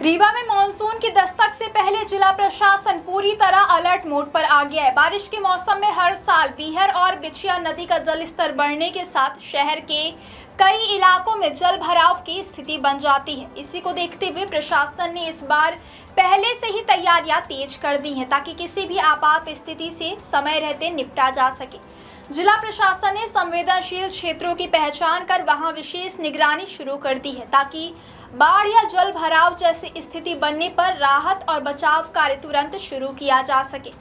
रीवा में मानसून की दस्तक से पहले जिला प्रशासन पूरी तरह अलर्ट मोड पर आ गया है। बारिश के मौसम में हर साल बीहर और बिछिया नदी का जलस्तर बढ़ने के साथ शहर के कई इलाकों में जल भराव की स्थिति बन जाती है। इसी को देखते हुए प्रशासन ने इस बार पहले से ही तैयारियां तेज कर दी हैं ताकि किसी भी आपात स्थिति से समय रहते निपटा जा सके। जिला प्रशासन ने संवेदनशील क्षेत्रों की पहचान कर वहां विशेष निगरानी शुरू कर दी है ताकि बाढ़ या जल भराव जैसी स्थिति बनने पर राहत और बचाव कार्य तुरंत शुरू किया जा सके।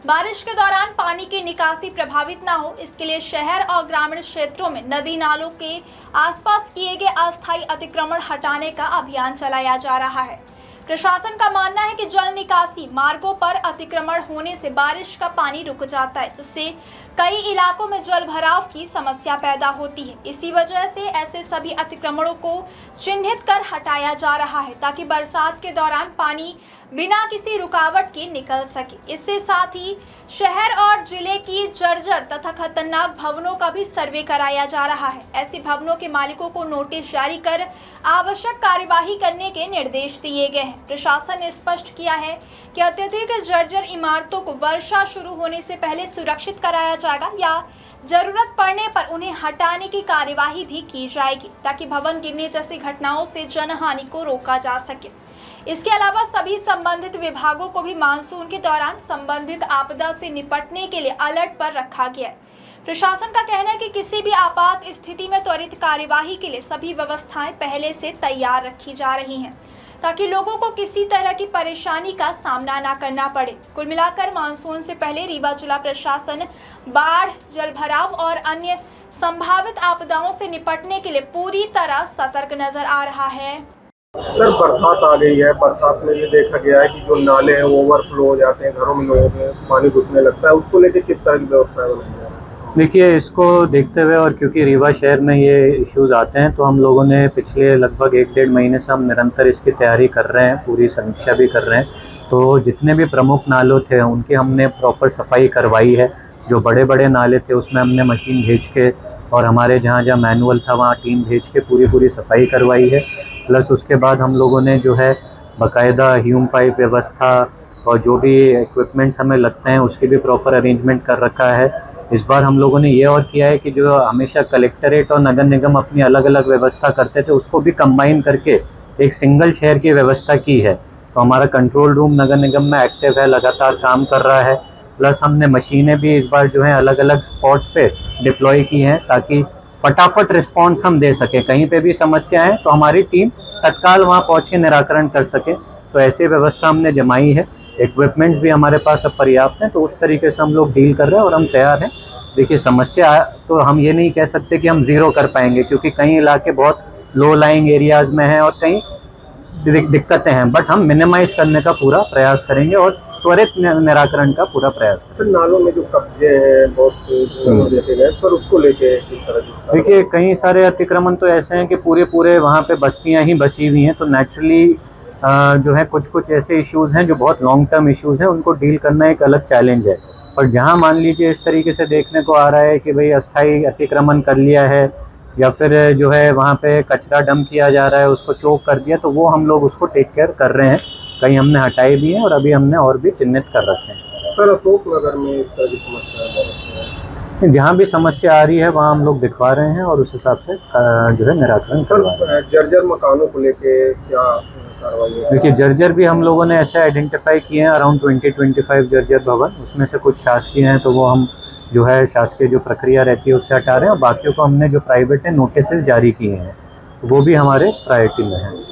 बारिश के दौरान पानी की निकासी प्रभावित न हो, इसके लिए शहर और ग्रामीण क्षेत्रों में नदी नालों के आसपास किए गए अस्थायी अतिक्रमण हटाने का अभियान चलाया जा रहा है। प्रशासन का मानना है कि जल निकासी मार्गों पर अतिक्रमण होने से बारिश का पानी रुक जाता है, जिससे कई इलाकों में जल भराव की समस्या पैदा होती है। इसी वजह से ऐसे सभी अतिक्रमणों को चिन्हित कर हटाया जा रहा है ताकि बरसात के दौरान पानी बिना किसी रुकावट के निकल सके। इससे साथ ही शहर और जिले की जर्जर तथा खतरनाक भवनों का भी सर्वे कराया जा रहा है। ऐसे भवनों के मालिकों को नोटिस जारी कर आवश्यक कार्यवाही करने के निर्देश दिए गए हैं। प्रशासन ने स्पष्ट किया है कि अत्यधिक जर्जर इमारतों को वर्षा शुरू होने से पहले सुरक्षित कराया जाएगा या जरूरत पड़ने पर उन्हें हटाने की कार्यवाही भी की जाएगी ताकि भवन गिरने जैसी घटनाओं से जनहानि को रोका जा सके। इसके अलावा सभी संबंधित विभागों को भी मानसून के दौरान संबंधित आपदा से निपटने के लिए अलर्ट पर रखा गया है। प्रशासन का कहना है कि किसी भी आपात स्थिति में त्वरित कार्यवाही के लिए सभी व्यवस्थाएं पहले से तैयार रखी जा रही हैं ताकि लोगों को किसी तरह की परेशानी का सामना न करना पड़े। कुल मिलाकर मानसून से पहले रीवा जिला प्रशासन बाढ़, जल भराव और अन्य संभावित आपदाओं से निपटने के लिए पूरी तरह सतर्क नजर आ रहा है। सर, बरसात आ गई है। बरसात में ये देखा गया है कि जो नाले हैं वो ओवरफ्लो हो जाते हैं, घरों में लोगों में पानी घुसने लगता है। उसको लेकर किस तरह की व्यवस्था बनाई है? देखिए, इसको देखते हुए और क्योंकि रीवा शहर में ये इश्यूज़ आते हैं तो हम लोगों ने पिछले लगभग 1-1.5 महीने से हम निरंतर इसकी तैयारी कर रहे हैं, पूरी समीक्षा भी कर रहे हैं। तो जितने भी प्रमुख नालों थे उनकी हमने प्रॉपर सफाई करवाई है। जो बड़े बड़े नाले थे उसमें हमने मशीन भेज के और हमारे जहाँ जहाँ मैनुअल था वहाँ टीम भेज के पूरी सफाई करवाई है। प्लस उसके बाद हम लोगों ने जो है बाकायदा ह्यूम पाइप व्यवस्था और जो भी इक्विपमेंट्स हमें लगते हैं उसकी भी प्रॉपर अरेंजमेंट कर रखा है। इस बार हम लोगों ने ये और किया है कि जो हमेशा कलेक्टरेट और नगर निगम अपनी अलग अलग व्यवस्था करते थे उसको भी कंबाइन करके एक सिंगल शहर की व्यवस्था की है। तो हमारा कंट्रोल रूम नगर निगम में एक्टिव है, लगातार काम कर रहा है। प्लस हमने मशीनें भी इस बार जो है अलग अलग स्पॉट्स पे डिप्लॉय की हैं ताकि फटाफट रिस्पांस हम दे सकें। कहीं पे भी समस्या है तो हमारी टीम तत्काल वहां पहुंच के निराकरण कर सके। तो ऐसी व्यवस्था हमने जमाई है। इक्विपमेंट्स भी हमारे पास अब पर्याप्त हैं, तो उस तरीके से हम लोग डील कर रहे हैं और हम तैयार हैं। देखिए, समस्या तो हम ये नहीं कह सकते कि हम ज़ीरो कर पाएंगे क्योंकि कई इलाके बहुत लो लाइंग एरियाज़ में हैं और कहीं दिक्कतें हैं, बट हम मिनिमाइज करने का पूरा प्रयास करेंगे और त्वरित निराकरण का पूरा प्रयास करेंगे। नालों में जो कब्जे हैं बहुत देखे गए, पर उसको लेके किस तरह की? देखिए, कई सारे अतिक्रमण तो ऐसे हैं कि पूरे वहाँ पे बस्तियाँ ही बसी हुई हैं, तो नेचुरली जो है कुछ ऐसे इश्यूज़ हैं जो बहुत लॉन्ग टर्म इश्यूज़ हैं, उनको डील करना एक अलग चैलेंज है। और जहाँ मान लीजिए इस तरीके से देखने को आ रहा है कि भाई अस्थायी अतिक्रमण कर लिया है या फिर जो है वहाँ पे कचरा डंप किया जा रहा है, उसको चोक कर दिया, तो वो हम लोग उसको टेक केयर कर रहे हैं। कहीं हमने हटाए भी हैं और अभी हमने और भी चिन्हित कर रखे हैं। सर, अशोक नगर में इस तरह की समस्या जहाँ भी समस्या आ रही है वहाँ हम लोग दिखवा रहे हैं और उस हिसाब से जो है निराकरण करवा रहे हैं। जर्जर मकानों को लेके क्या कार्रवाई है? देखिए, जर्जर भी हम लोगों ने ऐसे आइडेंटिफाई किए हैं अराउंड 20-25 जर्जर भवन। उसमें से कुछ शासकीय हैं तो वो हम जो है शासकीय जो प्रक्रिया रहती है उससे हटा रहे हैं और बाकियों को हमने जो प्राइवेट है नोटिस जारी किए हैं वो भी हमारे प्रायोरिटी में है।